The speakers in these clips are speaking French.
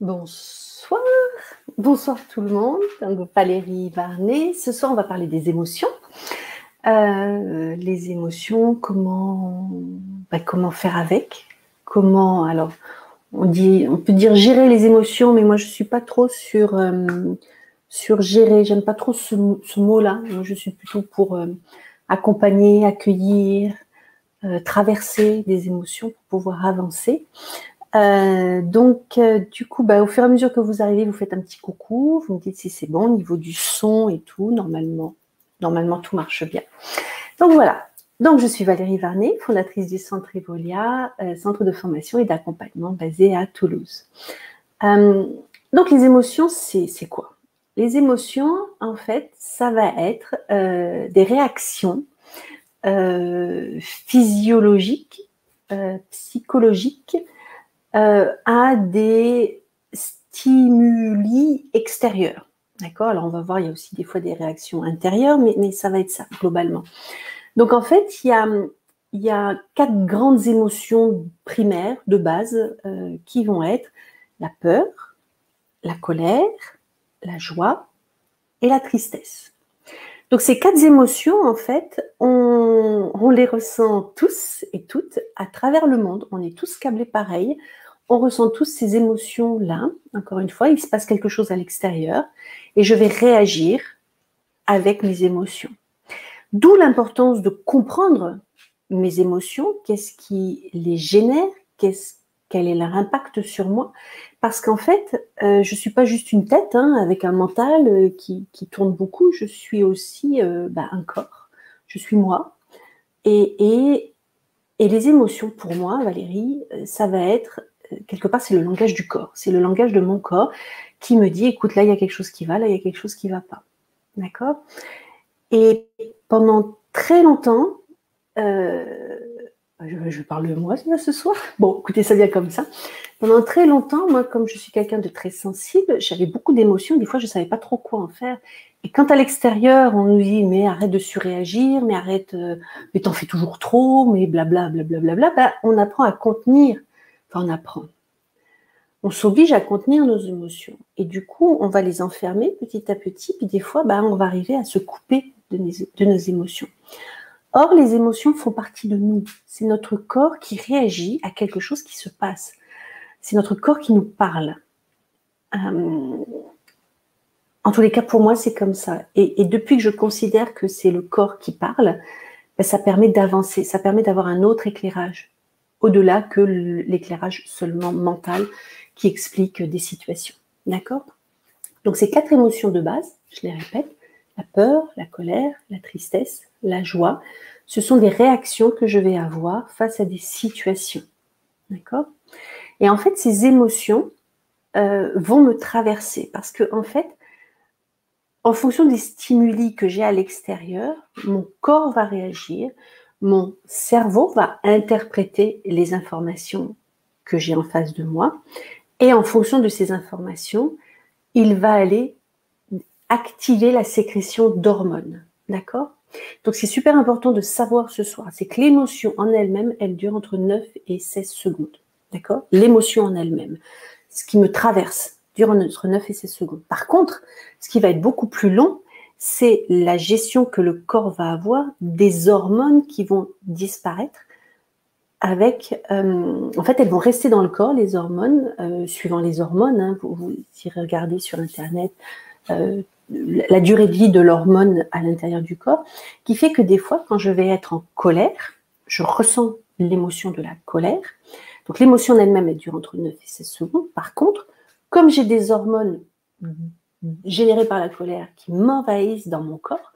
Bonsoir, bonsoir tout le monde. Donc, Valérie Varnet. Ce soir, on va parler des émotions. Les émotions, comment faire avec. Alors, on peut dire gérer les émotions, mais moi, je suis pas trop sur gérer. J'aime pas trop ce mot-là. Moi, je suis plutôt pour accompagner, accueillir, traverser des émotions pour pouvoir avancer. Du coup, au fur et à mesure que vous arrivez, vous faites un petit coucou, vous me dites si c'est bon au niveau du son et tout. Normalement, tout marche bien. Donc voilà. Donc je suis Valérie Varnet, fondatrice du Centre Evolia, centre de formation et d'accompagnement basé à Toulouse. Donc les émotions, c'est quoi? Les émotions, en fait, ça va être des réactions physiologiques, psychologiques, à des stimuli extérieurs. D'accord? Alors, on va voir, il y a aussi des fois des réactions intérieures, mais ça va être ça, globalement. Donc, en fait, il y a 4 grandes émotions primaires, de base, qui vont être la peur, la colère, la joie et la tristesse. Donc, ces 4 émotions, en fait, on les ressent tous et toutes à travers le monde. On est tous câblés pareil. On ressent tous ces émotions-là. Encore une fois, il se passe quelque chose à l'extérieur et je vais réagir avec mes émotions. D'où l'importance de comprendre mes émotions, qu'est-ce qui les génère, quel est leur impact sur moi. Parce qu'en fait, je ne suis pas juste une tête avec un mental qui tourne beaucoup, je suis aussi un corps, je suis moi. Et les émotions, pour moi, Valérie, ça va être quelque part, c'est le langage du corps. C'est le langage de mon corps qui me dit, écoute, là, il y a quelque chose qui va, là, il y a quelque chose qui ne va pas. D'accord? Et pendant très longtemps, je parle de moi ce soir. Bon, écoutez, ça vient comme ça. Pendant très longtemps, moi, comme je suis quelqu'un de très sensible, j'avais beaucoup d'émotions. Des fois, je ne savais pas trop quoi en faire. Et quand à l'extérieur, on nous dit, mais arrête de surréagir, mais arrête, mais t'en fais toujours trop, mais blabla, blablabla, bla, on apprend à contenir. Enfin, on apprend. On s'oblige à contenir nos émotions. Et du coup, on va les enfermer petit à petit. Puis des fois, on va arriver à se couper de nos émotions. Or, les émotions font partie de nous. C'est notre corps qui réagit à quelque chose qui se passe. C'est notre corps qui nous parle. En tous les cas, pour moi, c'est comme ça. Et depuis que je considère que c'est le corps qui parle, ça permet d'avancer, ça permet d'avoir un autre éclairage, au-delà que l'éclairage seulement mental qui explique des situations. D'accord? Donc, ces 4 émotions de base, je les répète, la peur, la colère, la tristesse, la joie, ce sont des réactions que je vais avoir face à des situations. D'accord? Et en fait, ces émotions vont me traverser parce que, en fait, en fonction des stimuli que j'ai à l'extérieur, mon corps va réagir, mon cerveau va interpréter les informations que j'ai en face de moi, et en fonction de ces informations, il va aller activer la sécrétion d'hormones. D'accord? Donc, c'est super important de savoir ce soir, c'est que l'émotion en elle-même, elle dure entre 9 et 16 secondes. D'accord? L'émotion en elle-même, ce qui me traverse, dure entre 9 et 16 secondes. Par contre, ce qui va être beaucoup plus long, c'est la gestion que le corps va avoir des hormones qui vont disparaître avec, en fait, elles vont rester dans le corps, les hormones, suivant les hormones, vous si regardez sur Internet, la durée de vie de l'hormone à l'intérieur du corps, qui fait que des fois, quand je vais être en colère, je ressens l'émotion de la colère. Donc l'émotion en elle-même, elle dure entre 9 et 16 secondes. Par contre, comme j'ai des hormones générées par la colère qui m'envahissent dans mon corps,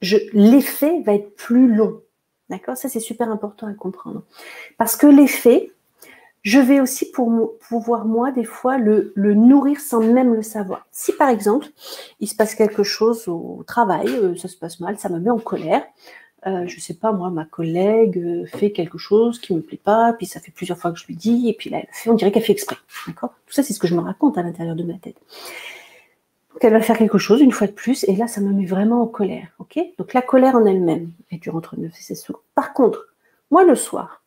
l'effet va être plus long. D'accord? Ça, c'est super important à comprendre. Parce que l'effet, je vais aussi pouvoir, moi, des fois, le nourrir sans même le savoir. Si, par exemple, il se passe quelque chose au travail, ça se passe mal, ça me met en colère, je sais pas, moi, ma collègue fait quelque chose qui me plaît pas, puis ça fait plusieurs fois que je lui dis, et puis là, elle fait, on dirait qu'elle fait exprès. D'accord? Tout ça, c'est ce que je me raconte à l'intérieur de ma tête. Donc, elle va faire quelque chose, une fois de plus, et là, ça me met vraiment en colère. Ok? Donc, la colère en elle-même, elle dure entre 9 et 16 secondes. Par contre, moi, le soir,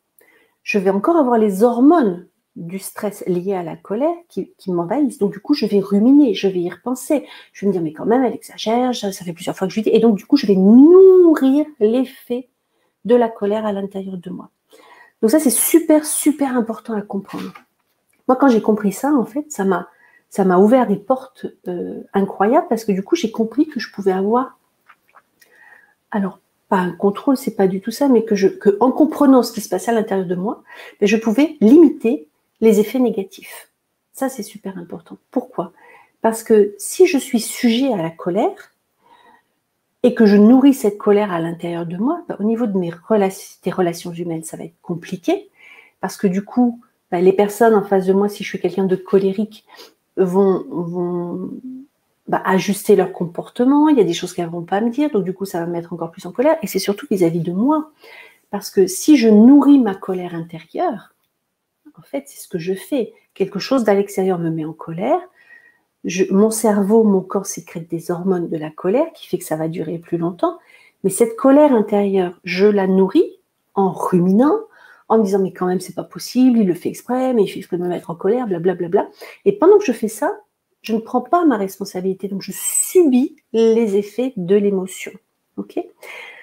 je vais encore avoir les hormones du stress lié à la colère qui m'envahissent. Donc, du coup, je vais ruminer, je vais y repenser. Je vais me dire, mais quand même, elle exagère, ça fait plusieurs fois que je lui dis. Et donc, du coup, je vais nourrir l'effet de la colère à l'intérieur de moi. Donc ça, c'est super, super important à comprendre. Moi, quand j'ai compris ça, en fait, ça m'a ouvert des portes incroyables parce que du coup, j'ai compris que je pouvais avoir, alors, pas un contrôle, c'est pas du tout ça, mais que en comprenant ce qui se passait à l'intérieur de moi, je pouvais limiter les effets négatifs. Ça, c'est super important. Pourquoi? Parce que si je suis sujet à la colère et que je nourris cette colère à l'intérieur de moi, au niveau de des relations humaines, ça va être compliqué parce que du coup, les personnes en face de moi, si je suis quelqu'un de colérique, vont ajuster leur comportement. Il y a des choses qu'elles ne vont pas me dire, donc du coup, ça va me mettre encore plus en colère. Et c'est surtout vis-à-vis de moi. Parce que si je nourris ma colère intérieure, en fait, c'est ce que je fais. Quelque chose d'à l'extérieur me met en colère. Mon cerveau, mon corps sécrète des hormones de la colère qui fait que ça va durer plus longtemps. Mais cette colère intérieure, je la nourris en ruminant, en me disant mais quand même c'est pas possible, il le fait exprès, mais il fait exprès de me mettre en colère, blablabla. Et pendant que je fais ça, je ne prends pas ma responsabilité, donc je subis les effets de l'émotion. Ok?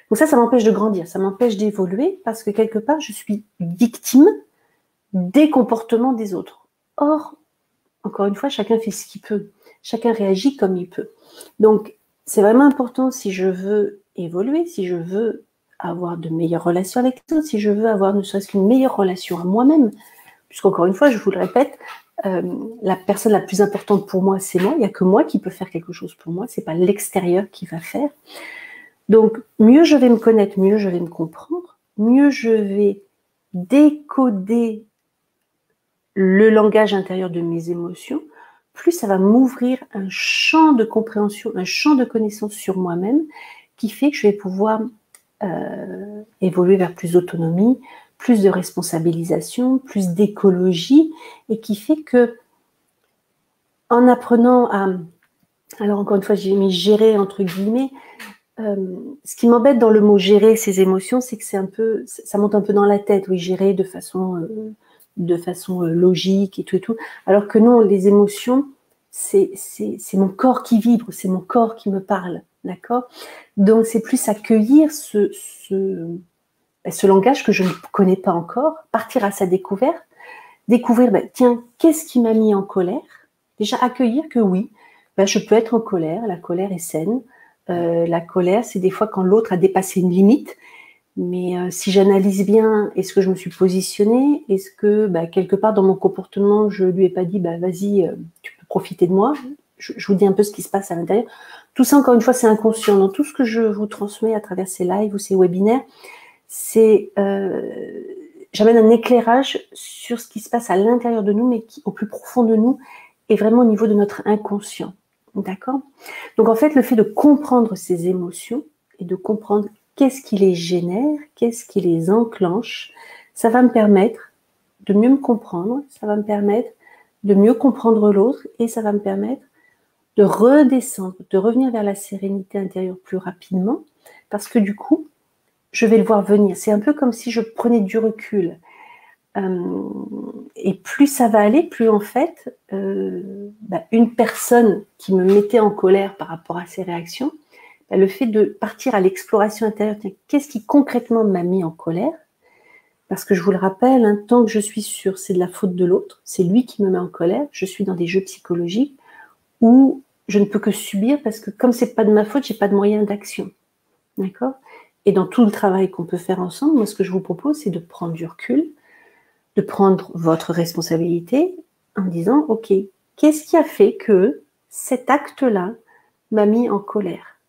Donc ça m'empêche de grandir, ça m'empêche d'évoluer parce que quelque part je suis victime des comportements des autres. Or, encore une fois, chacun fait ce qu'il peut, chacun réagit comme il peut. Donc c'est vraiment important si je veux évoluer, si je veux avoir de meilleures relations avec les autres, si je veux avoir ne serait-ce qu'une meilleure relation à moi-même, puisqu'encore une fois, je vous le répète, la personne la plus importante pour moi, c'est moi. Il n'y a que moi qui peux faire quelque chose pour moi. C'est pas l'extérieur qui va faire. Donc, mieux je vais me connaître, mieux je vais me comprendre, mieux je vais décoder le langage intérieur de mes émotions, plus ça va m'ouvrir un champ de compréhension, un champ de connaissance sur moi-même qui fait que je vais pouvoir évoluer vers plus d'autonomie, plus de responsabilisation, plus d'écologie, et qui fait que, en apprenant à, alors encore une fois, j'ai mis gérer entre guillemets, ce qui m'embête dans le mot gérer ses émotions, c'est que ça monte un peu dans la tête, oui, gérer de façon logique et tout, alors que non, les émotions, c'est mon corps qui vibre, c'est mon corps qui me parle, d'accord? Donc c'est plus accueillir ce langage que je ne connais pas encore, partir à sa découverte, découvrir, tiens, qu'est-ce qui m'a mis en colère? Déjà accueillir que oui, je peux être en colère, la colère est saine. La colère, c'est des fois quand l'autre a dépassé une limite, mais si j'analyse bien, est-ce que je me suis positionnée? Est-ce que quelque part dans mon comportement, je lui ai pas dit vas-y, tu peux profiter de moi? Je vous dis un peu ce qui se passe à l'intérieur. Tout ça, encore une fois, c'est inconscient. Dans tout ce que je vous transmets à travers ces lives ou ces webinaires, c'est j'amène un éclairage sur ce qui se passe à l'intérieur de nous, mais qui, au plus profond de nous, est vraiment au niveau de notre inconscient. D'accord? Donc en fait, le fait de comprendre ces émotions et de comprendre qu'est-ce qui les génère, qu'est-ce qui les enclenche, ça va me permettre de mieux me comprendre, ça va me permettre de mieux comprendre l'autre et ça va me permettre de redescendre, de revenir vers la sérénité intérieure plus rapidement parce que du coup, je vais le voir venir. C'est un peu comme si je prenais du recul. Et plus ça va aller, plus en fait, une personne qui me mettait en colère par rapport à ses réactions, le fait de partir à l'exploration intérieure, qu'est-ce qui concrètement m'a mis en colère? Parce que je vous le rappelle, tant que je suis sûre c'est de la faute de l'autre, c'est lui qui me met en colère, je suis dans des jeux psychologiques où je ne peux que subir parce que comme c'est pas de ma faute, j'ai pas de moyen d'action. D'accord? Et dans tout le travail qu'on peut faire ensemble, moi ce que je vous propose, c'est de prendre du recul, de prendre votre responsabilité en disant, ok, qu'est-ce qui a fait que cet acte-là m'a mis en colère?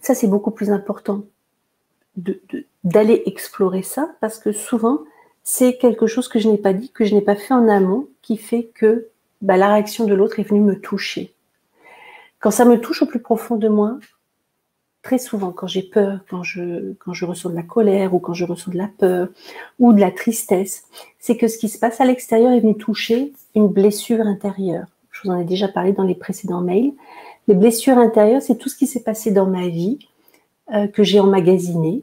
Ça, c'est beaucoup plus important d'aller explorer ça parce que souvent, c'est quelque chose que je n'ai pas dit, que je n'ai pas fait en amont, qui fait que la réaction de l'autre est venue me toucher. Quand ça me touche au plus profond de moi, très souvent, quand j'ai peur, quand je ressens de la colère ou quand je ressens de la peur ou de la tristesse, c'est que ce qui se passe à l'extérieur est venu toucher une blessure intérieure. Je vous en ai déjà parlé dans les précédents mails. Les blessures intérieures, c'est tout ce qui s'est passé dans ma vie, que j'ai emmagasiné.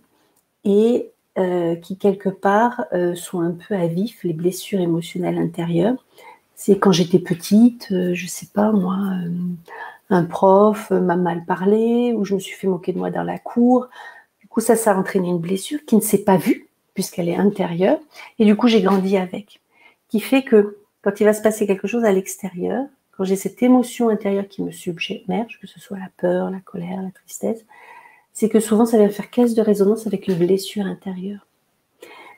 Et qui quelque part sont un peu à vif, les blessures émotionnelles intérieures. C'est quand j'étais petite, je sais pas moi, un prof m'a mal parlé, ou je me suis fait moquer de moi dans la cour. Du coup, ça a entraîné une blessure qui ne s'est pas vue, puisqu'elle est intérieure, et du coup, j'ai grandi avec. Qui fait que quand il va se passer quelque chose à l'extérieur, quand j'ai cette émotion intérieure qui me submerge, que ce soit la peur, la colère, la tristesse, c'est que souvent, ça vient faire caisse de résonance avec une blessure intérieure.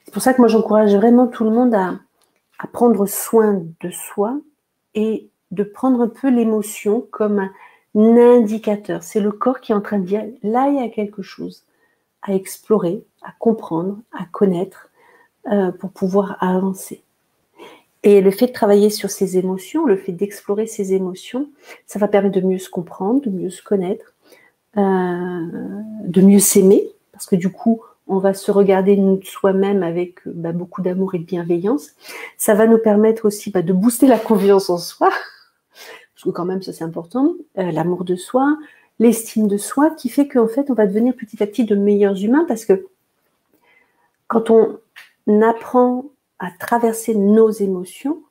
C'est pour ça que moi, j'encourage vraiment tout le monde à prendre soin de soi et de prendre un peu l'émotion comme un indicateur. C'est le corps qui est en train de dire, là, il y a quelque chose à explorer, à comprendre, à connaître pour pouvoir avancer. Et le fait de travailler sur ses émotions, le fait d'explorer ses émotions, ça va permettre de mieux se comprendre, de mieux se connaître, de mieux s'aimer, parce que du coup, on va se regarder soi-même avec beaucoup d'amour et de bienveillance. Ça va nous permettre aussi de booster la confiance en soi, parce que quand même, ça c'est important, l'amour de soi, l'estime de soi, qui fait qu'en fait, on va devenir petit à petit de meilleurs humains, parce que quand on apprend à traverser nos émotions,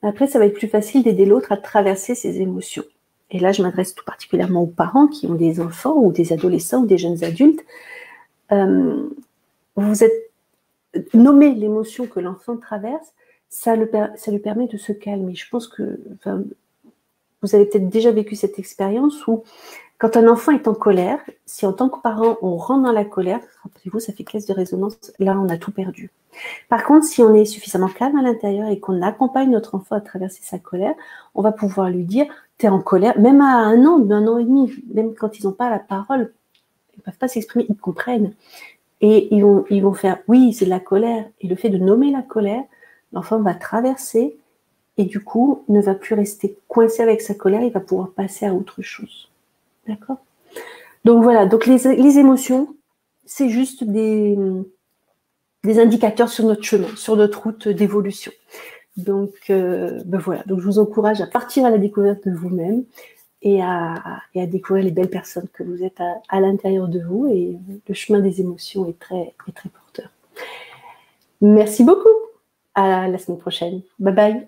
après, ça va être plus facile d'aider l'autre à traverser ses émotions. Et là, je m'adresse tout particulièrement aux parents qui ont des enfants ou des adolescents ou des jeunes adultes. Vous êtes nommer l'émotion que l'enfant traverse, ça lui permet de se calmer. Je pense que vous avez peut-être déjà vécu cette expérience où quand un enfant est en colère, si en tant que parent, on rentre dans la colère, rappelez-vous, ça fait caisse de résonance, là, on a tout perdu. Par contre, si on est suffisamment calme à l'intérieur et qu'on accompagne notre enfant à traverser sa colère, on va pouvoir lui dire, t'es en colère, même à 1 an, 1 an et demi, même quand ils n'ont pas la parole, ils ne peuvent pas s'exprimer, ils comprennent. Et ils vont faire, oui, c'est de la colère. Et le fait de nommer la colère, l'enfant va traverser et du coup, ne va plus rester coincé avec sa colère, il va pouvoir passer à autre chose. D'accord ? Donc voilà, donc les émotions, c'est juste des indicateurs sur notre chemin, sur notre route d'évolution. Donc voilà, donc je vous encourage à partir à la découverte de vous-même et à découvrir les belles personnes que vous êtes à l'intérieur de vous, et le chemin des émotions est très porteur. Merci beaucoup, à la semaine prochaine. Bye bye.